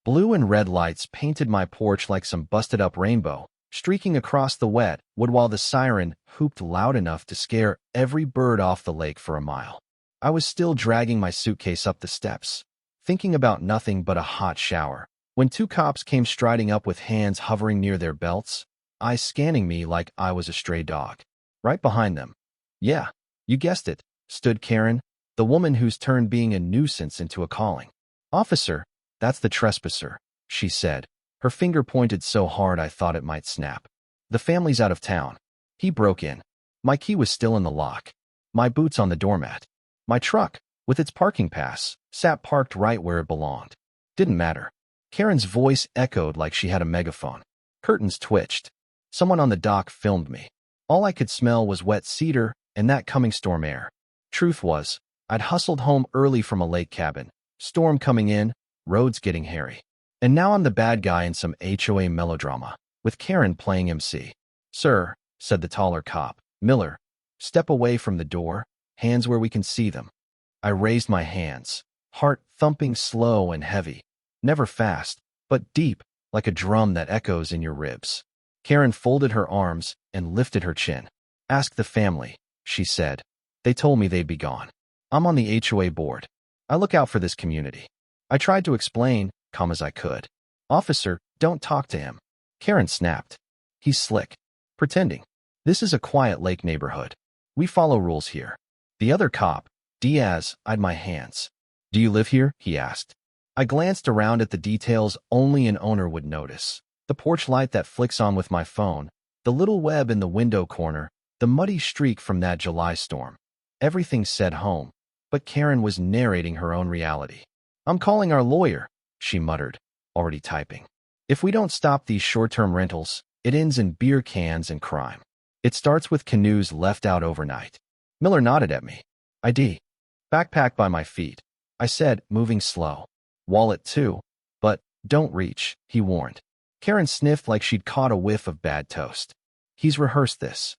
Blue and red lights painted my porch like some busted-up rainbow, streaking across the wet wood while the siren hooped loud enough to scare every bird off the lake for a mile. I was still dragging my suitcase up the steps, thinking about nothing but a hot shower, when two cops came striding up with hands hovering near their belts, eyes scanning me like I was a stray dog. Right behind them, yeah, you guessed it, stood Karen, the woman who's turned being a nuisance into a calling. "Officer, that's the trespasser," she said. Her finger pointed so hard I thought it might snap. "The family's out of town. He broke in. My key was still in the lock. My boots on the doormat. My truck, with its parking pass, sat parked right where it belonged. Didn't matter." Karen's voice echoed like she had a megaphone. Curtains twitched. Someone on the dock filmed me. All I could smell was wet cedar and that coming storm air. Truth was, I'd hustled home early from a lake cabin. Storm coming in, roads getting hairy. And now I'm the bad guy in some HOA melodrama, with Karen playing MC. "Sir," said the taller cop, "Miller, step away from the door, hands where we can see them." I raised my hands, heart thumping slow and heavy. Never fast, but deep, like a drum that echoes in your ribs. Karen folded her arms and lifted her chin. "Ask the family," she said. "They told me they'd be gone. I'm on the HOA board. I look out for this community." I tried to explain, calm as I could. "Officer, don't talk to him." Karen snapped. "He's slick. Pretending. This is a quiet lake neighborhood. We follow rules here." The other cop, Diaz, eyed my hands. "Do you live here?" he asked. I glanced around at the details only an owner would notice. The porch light that flicks on with my phone, the little web in the window corner, the muddy streak from that July storm. Everything said home, but Karen was narrating her own reality. "I'm calling our lawyer," she muttered, already typing. "If we don't stop these short-term rentals, it ends in beer cans and crime. It starts with canoes left out overnight." Miller nodded at me. "ID. Backpack by my feet," I said, moving slow. "Wallet too, but don't reach," he warned. Karen sniffed like she'd caught a whiff of bad toast. "He's rehearsed this."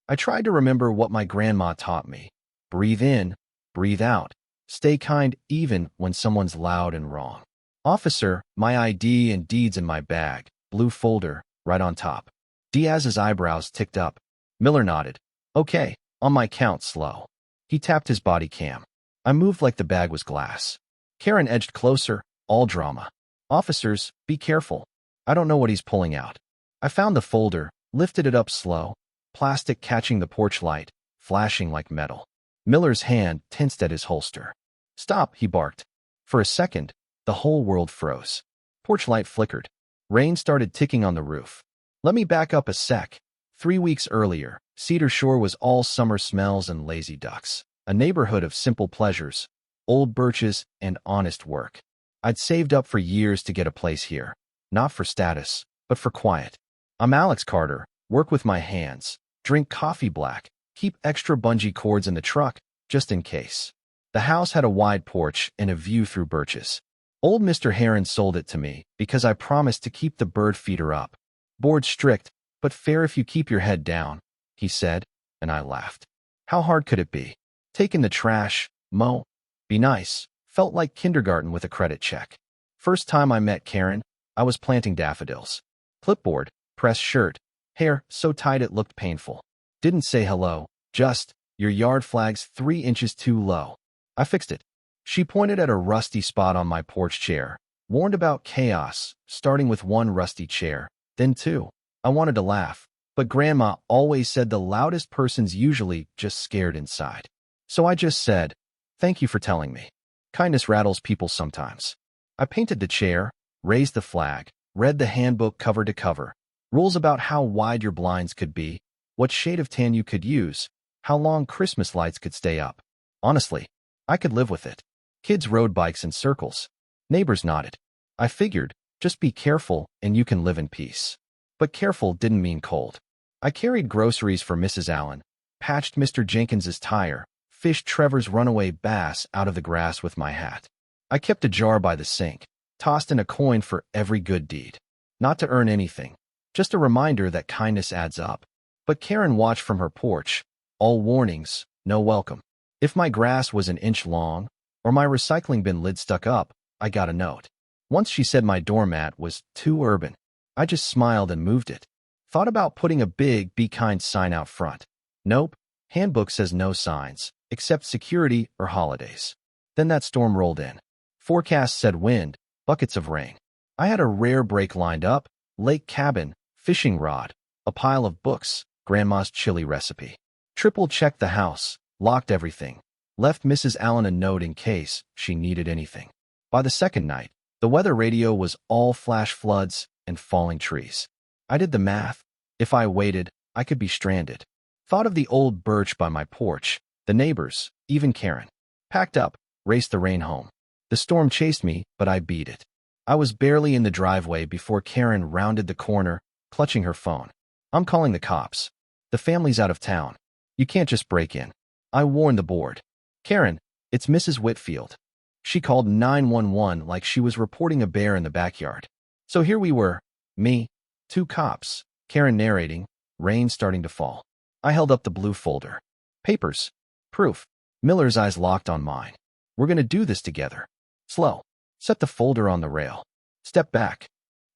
I tried to remember what my grandma taught me. Breathe in, breathe out. Stay kind even when someone's loud and wrong. "Officer, my ID and deeds in my bag, blue folder, right on top." Diaz's eyebrows ticked up. Miller nodded. "Okay, on my count, slow." He tapped his body cam. I moved like the bag was glass. Karen edged closer, all drama. "Officers, be careful. I don't know what he's pulling out." I found the folder, lifted it up slow, plastic catching the porch light, flashing like metal. Miller's hand tensed at his holster. "Stop," he barked. For a second, the whole world froze. Porch light flickered. Rain started ticking on the roof. Let me back up a sec. 3 weeks earlier, Cedar Shore was all summer smells and lazy ducks. A neighborhood of simple pleasures, old birches, and honest work. I'd saved up for years to get a place here. Not for status, but for quiet. I'm Alex Carter, work with my hands, drink coffee black, keep extra bungee cords in the truck, just in case. The house had a wide porch and a view through birches. Old Mr. Heron sold it to me because I promised to keep the bird feeder up. "Board strict, but fair if you keep your head down," he said, and I laughed. How hard could it be? Take in the trash, mow, be nice, felt like kindergarten with a credit check. First time I met Karen, I was planting daffodils. Clipboard, pressed shirt, hair so tight it looked painful. Didn't say hello, just, "Your yard flag's 3 inches too low." I fixed it. She pointed at a rusty spot on my porch chair, warned about chaos, starting with 1 rusty chair, then 2. I wanted to laugh, but Grandma always said the loudest person's usually just scared inside. So I just said, "Thank you for telling me." Kindness rattles people sometimes. I painted the chair, raised the flag, read the handbook cover to cover. Rules about how wide your blinds could be, what shade of tan you could use, how long Christmas lights could stay up. Honestly, I could live with it. Kids rode bikes in circles. Neighbors nodded. I figured, just be careful and you can live in peace. But careful didn't mean cold. I carried groceries for Mrs. Allen, patched Mr. Jenkins's tire, fished Trevor's runaway bass out of the grass with my hat. I kept a jar by the sink, tossed in a coin for every good deed. Not to earn anything, just a reminder that kindness adds up. But Karen watched from her porch. All warnings, no welcome. If my grass was an inch long, or my recycling bin lid stuck up, I got a note. Once she said my doormat was too urban. I just smiled and moved it. Thought about putting a big "Be Kind" sign out front. Nope. Handbook says no signs, except security or holidays. Then that storm rolled in. Forecast said wind, buckets of rain. I had a rare break lined up: lake cabin, fishing rod, a pile of books, Grandma's chili recipe. Triple-checked the house, locked everything, left Mrs. Allen a note in case she needed anything. By the second night, the weather radio was all flash floods and falling trees. I did the math. If I waited, I could be stranded. Thought of the old birch by my porch, the neighbors, even Karen. Packed up, raced the rain home. The storm chased me, but I beat it. I was barely in the driveway before Karen rounded the corner, clutching her phone. "I'm calling the cops. The family's out of town. You can't just break in." I warned the board. "Karen, it's Mrs. Whitfield." She called 911 like she was reporting a bear in the backyard. So here we were, me, two cops, Karen narrating, rain starting to fall. I held up the blue folder. "Papers. Proof." Miller's eyes locked on mine. "We're gonna do this together." "Slow. Set the folder on the rail. Step back."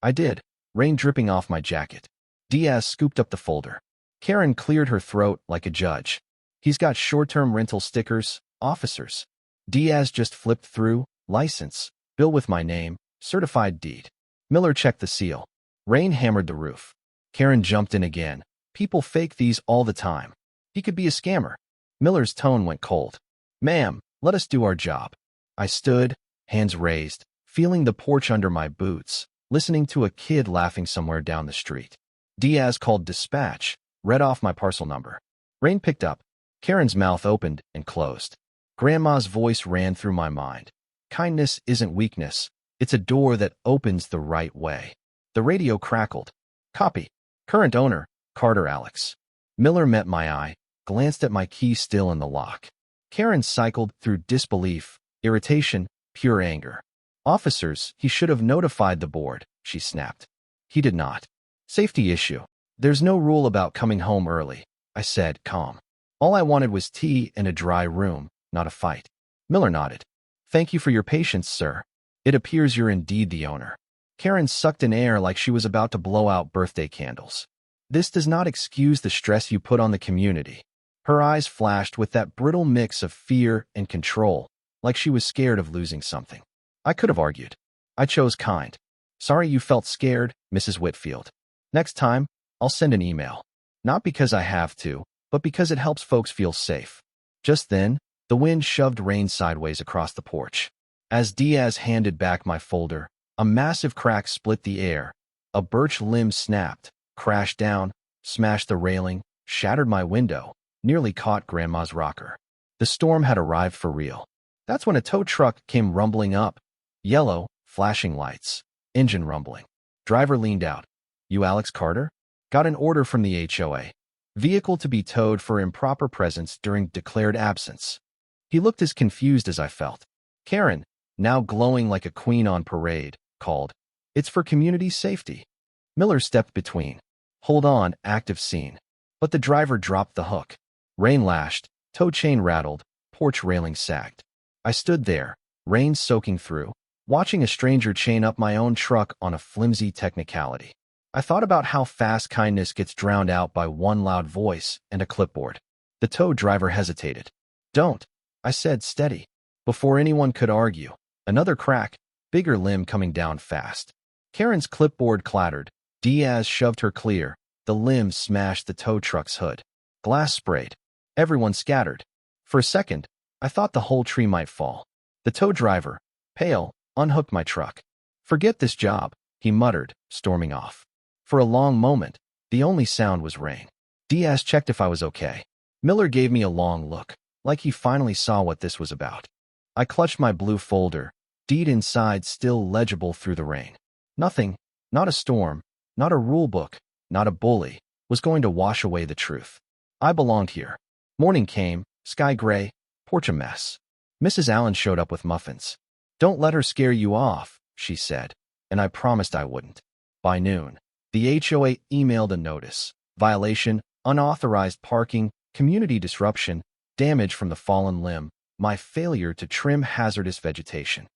I did, rain dripping off my jacket. Diaz scooped up the folder. Karen cleared her throat like a judge. "He's got short-term rental stickers, officers." Diaz just flipped through, license, bill with my name, certified deed. Miller checked the seal. Rain hammered the roof. Karen jumped in again. "People fake these all the time. He could be a scammer." Miller's tone went cold. "Ma'am, let us do our job." I stood, hands raised, feeling the porch under my boots, listening to a kid laughing somewhere down the street. Diaz called dispatch, read off my parcel number. Rain picked up. Karen's mouth opened and closed. Grandma's voice ran through my mind. "Kindness isn't weakness. It's a door that opens the right way." The radio crackled. "Copy. Current owner, Carter Alex." Miller met my eye, glanced at my key still in the lock. Karen cycled through disbelief, irritation, pure anger. "Officers, he should have notified the board," she snapped. "He did not. Safety issue. There's no rule about coming home early," I said, calm. "All I wanted was tea and a dry room, not a fight." Miller nodded. "Thank you for your patience, sir. It appears you're indeed the owner." Karen sucked in air like she was about to blow out birthday candles. "This does not excuse the stress you put on the community." Her eyes flashed with that brittle mix of fear and control, like she was scared of losing something. I could have argued. I chose kind. "Sorry you felt scared, Mrs. Whitfield. Next time, I'll send an email. Not because I have to, but because it helps folks feel safe." Just then, the wind shoved rain sideways across the porch. As Diaz handed back my folder, a massive crack split the air. A birch limb snapped, crashed down, smashed the railing, shattered my window, nearly caught Grandma's rocker. The storm had arrived for real. That's when a tow truck came rumbling up. Yellow, flashing lights, engine rumbling. Driver leaned out. "You Alex Carter?" "Got an order from the HOA. Vehicle to be towed for improper presence during declared absence." He looked as confused as I felt. Karen, now glowing like a queen on parade, called. "It's for community safety." Miller stepped between. "Hold on, active scene." But the driver dropped the hook. Rain lashed, tow chain rattled, porch railing sagged. I stood there, rain soaking through, watching a stranger chain up my own truck on a flimsy technicality. I thought about how fast kindness gets drowned out by one loud voice and a clipboard. The tow driver hesitated. "Don't," I said, steady. Before anyone could argue, another crack, bigger limb coming down fast. Karen's clipboard clattered. Diaz shoved her clear. The limb smashed the tow truck's hood. Glass sprayed. Everyone scattered. For a second, I thought the whole tree might fall. The tow driver, pale, unhooked my truck. "Forget this job," he muttered, storming off. For a long moment, the only sound was rain. Diaz checked if I was okay. Miller gave me a long look, like he finally saw what this was about. I clutched my blue folder, deed inside still legible through the rain. Nothing, not a storm, not a rule book, not a bully, was going to wash away the truth. I belonged here. Morning came, sky gray, porch a mess. Mrs. Allen showed up with muffins. "Don't let her scare you off," she said, and I promised I wouldn't. By noon, the HOA emailed a notice: violation, unauthorized parking, community disruption, damage from the fallen limb, my failure to trim hazardous vegetation.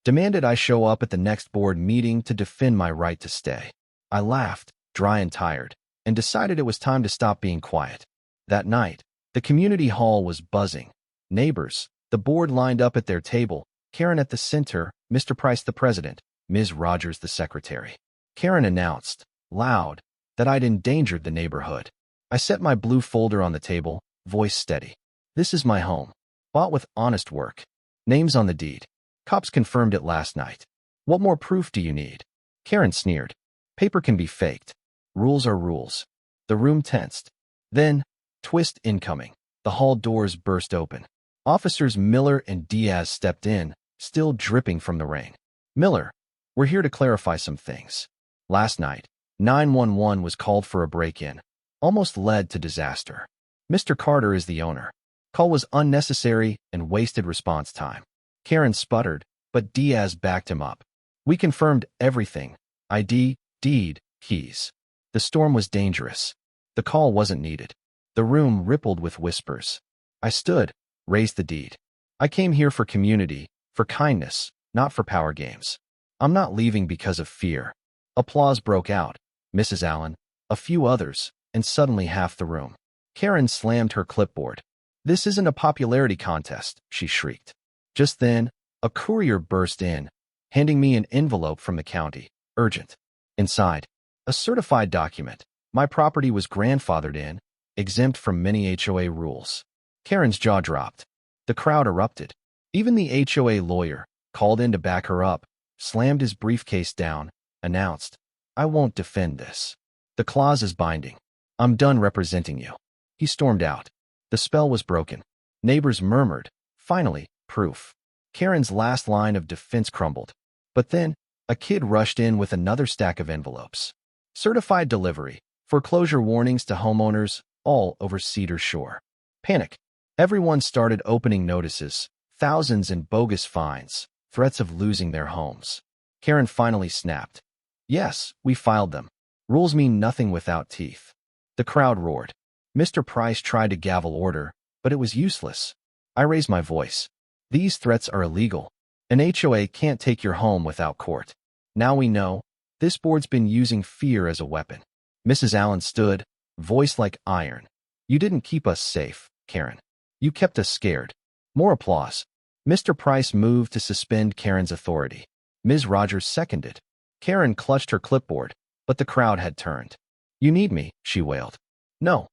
demanded I show up at the next board meeting to defend my right to stay. I laughed, dry and tired, and decided it was time to stop being quiet. That night, the community hall was buzzing. Neighbors, the board lined up at their table, Karen at the center, Mr. Price the president, Ms. Rogers the secretary. Karen announced, loud, that I'd endangered the neighborhood. I set my blue folder on the table, voice steady. This is my home. Bought with honest work. Names on the deed. Cops confirmed it last night. What more proof do you need? Karen sneered. Paper can be faked. Rules are rules. The room tensed. Then, twist incoming. The hall doors burst open. Officers Miller and Diaz stepped in, still dripping from the rain. Miller, we're here to clarify some things. Last night, 911 was called for a break-in. Almost led to disaster. Mr. Carter is the owner. Call was unnecessary and wasted response time. Karen sputtered, but Diaz backed him up. We confirmed everything. ID, deed, keys. The storm was dangerous. The call wasn't needed. The room rippled with whispers. I stood, raised the deed. I came here for community, for kindness, not for power games. I'm not leaving because of fear. Applause broke out. Mrs. Allen, a few others, and suddenly half the room. Karen slammed her clipboard. This isn't a popularity contest, she shrieked. Just then, a courier burst in, handing me an envelope from the county. Urgent. Inside, a certified document. My property was grandfathered in, exempt from many HOA rules. Karen's jaw dropped. The crowd erupted. Even the HOA lawyer, called in to back her up, slammed his briefcase down, announced, I won't defend this. The clause is binding. I'm done representing you. He stormed out. The spell was broken. Neighbors murmured. Finally, proof. Karen's last line of defense crumbled. But then, a kid rushed in with another stack of envelopes. Certified delivery. Foreclosure warnings to homeowners, all over Cedar Shore. Panic. Everyone started opening notices. Thousands in bogus fines. Threats of losing their homes. Karen finally snapped. Yes, we filed them. Rules mean nothing without teeth. The crowd roared. Mr. Price tried to gavel order, but it was useless. I raised my voice. These threats are illegal. An HOA can't take your home without court. Now we know. This board's been using fear as a weapon. Mrs. Allen stood, voice like iron. You didn't keep us safe, Karen. You kept us scared. More applause. Mr. Price moved to suspend Karen's authority. Ms. Rogers seconded. Karen clutched her clipboard, but the crowd had turned. You need me, she wailed. No.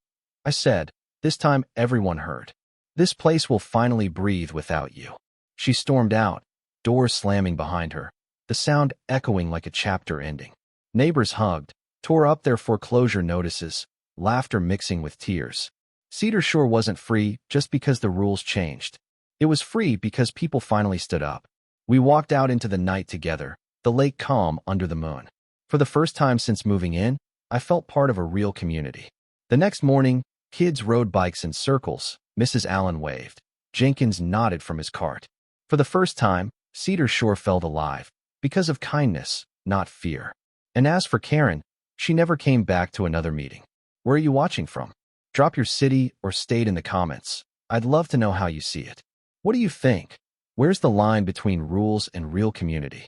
I said, this time everyone heard. This place will finally breathe without you. She stormed out, doors slamming behind her, the sound echoing like a chapter ending. Neighbors hugged, tore up their foreclosure notices, laughter mixing with tears. Cedar Shore wasn't free just because the rules changed. It was free because people finally stood up. We walked out into the night together, the lake calm under the moon. For the first time since moving in, I felt part of a real community. The next morning, kids rode bikes in circles. Mrs. Allen waved. Jenkins nodded from his cart. For the first time, Cedar Shore felt alive, because of kindness, not fear. And as for Karen, she never came back to another meeting. Where are you watching from? Drop your city or state in the comments. I'd love to know how you see it. What do you think? Where's the line between rules and real community?